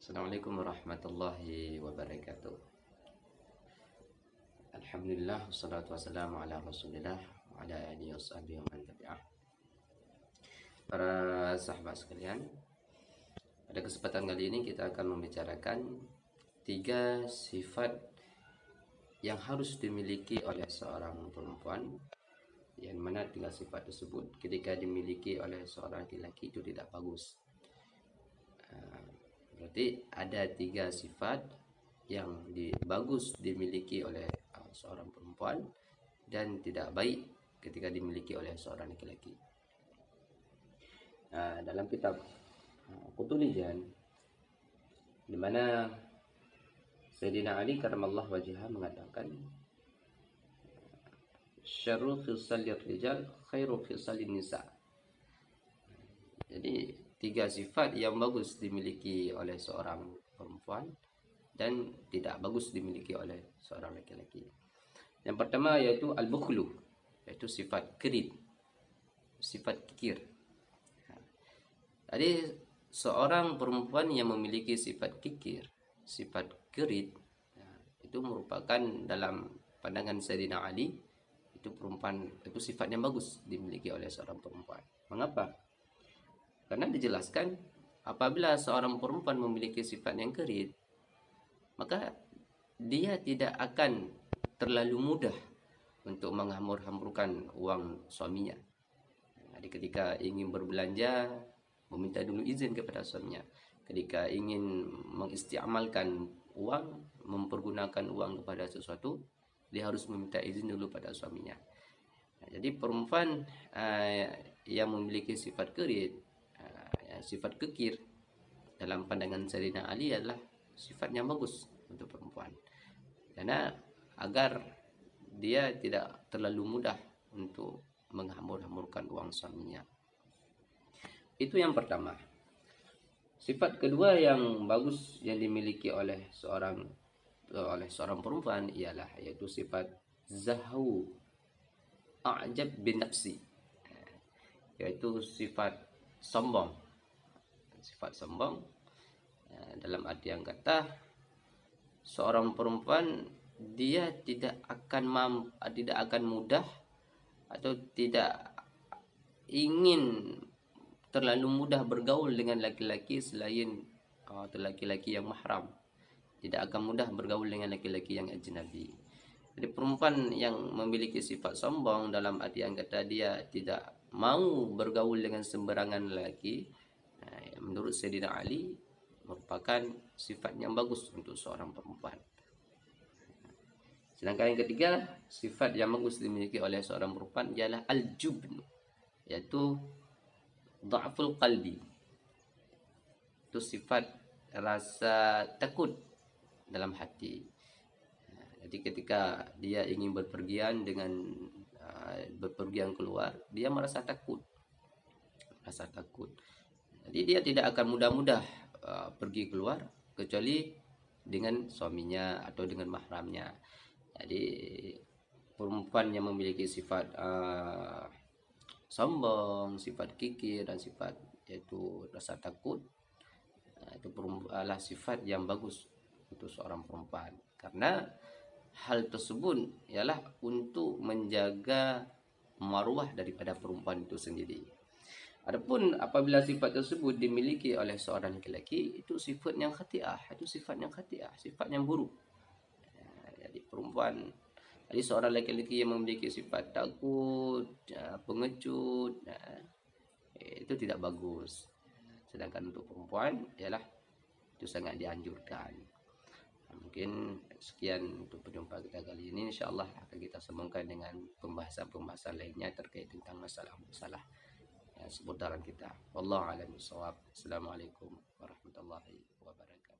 Assalamualaikum warahmatullahi wabarakatuh. Alhamdulillah wassalatu wassalamu ala Rasulillah wa ala alihi washabihi wa man tabi'ah. Para sahabat sekalian, pada kesempatan kali ini kita akan membicarakan 3 sifat yang harus dimiliki oleh seorang perempuan, yang mana 3 sifat tersebut ketika dimiliki oleh seorang laki-laki itu tidak bagus. Berarti ada 3 sifat yang bagus dimiliki oleh seorang perempuan dan tidak baik ketika dimiliki oleh seorang laki-laki. Dalam kitab Qutulijan, di mana Sayyidina Ali karramallahu wajhah mengatakan, syarru khisalir rijal khairu khisalin nisa. Jadi 3 sifat yang bagus dimiliki oleh seorang perempuan dan tidak bagus dimiliki oleh seorang laki-laki. Yang pertama yaitu al-bukhlu, yaitu sifat kerit, sifat kikir. Jadi seorang perempuan yang memiliki sifat kikir, sifat kerit, itu merupakan dalam pandangan Sayyidina Ali itu sifat yang bagus dimiliki oleh seorang perempuan. Mengapa? Karena dijelaskan apabila seorang perempuan memiliki sifat yang kerit, maka dia tidak akan terlalu mudah untuk menghambur-hamburkan uang suaminya. Jadi ketika ingin berbelanja, meminta dulu izin kepada suaminya. Ketika ingin mengistiamalkan uang, mempergunakan uang kepada sesuatu, dia harus meminta izin dulu pada suaminya. Jadi perempuan yang memiliki sifat kerit, sifat kekir, dalam pandangan Sayyidina Ali adalah sifat yang bagus untuk perempuan. Karena agar dia tidak terlalu mudah untuk menghambur-hamburkan uang suaminya. Itu yang pertama. Sifat kedua yang bagus yang dimiliki oleh seorang perempuan ialah yaitu sifat zahu a'jab bin nafsi, yaitu sifat sombong. Sifat sombong dalam artian kata, seorang perempuan dia tidak akan mudah atau tidak ingin terlalu mudah bergaul dengan laki-laki selain laki-laki yang mahram. Tidak akan mudah bergaul dengan laki-laki yang ajnabi. Jadi perempuan yang memiliki sifat sombong dalam artian kata dia tidak mau bergaul dengan sembarangan lelaki, menurut Sayyidina Ali merupakan sifat yang bagus untuk seorang perempuan. Sedangkan yang ketiga, sifat yang bagus dimiliki oleh seorang perempuan ialah al-jubn, yaitu dha'ful qalbi. Itu sifat rasa takut dalam hati. Jadi ketika dia ingin berpergian keluar, dia merasa takut. Jadi dia tidak akan mudah-mudah pergi keluar kecuali dengan suaminya atau dengan mahramnya. Jadi perempuan yang memiliki sifat sombong, sifat kikir dan sifat yaitu rasa takut, itu adalah sifat yang bagus untuk seorang perempuan. Karena hal tersebut ialah untuk menjaga maruah daripada perempuan itu sendiri. Adapun apabila sifat tersebut dimiliki oleh seorang laki-laki, itu sifat yang khati'ah, sifat yang buruk. Jadi seorang laki-laki yang memiliki sifat takut, pengecut, itu tidak bagus. Sedangkan untuk perempuan ialah itu sangat dianjurkan. Mungkin sekian untuk perjumpaan kita kali ini. InsyaAllah akan kita sambungkan dengan pembahasan-pembahasan lainnya terkait tentang masalah-masalah seputaran kita. Wallahu a'lam bishawab. Assalamualaikum warahmatullahi wabarakatuh.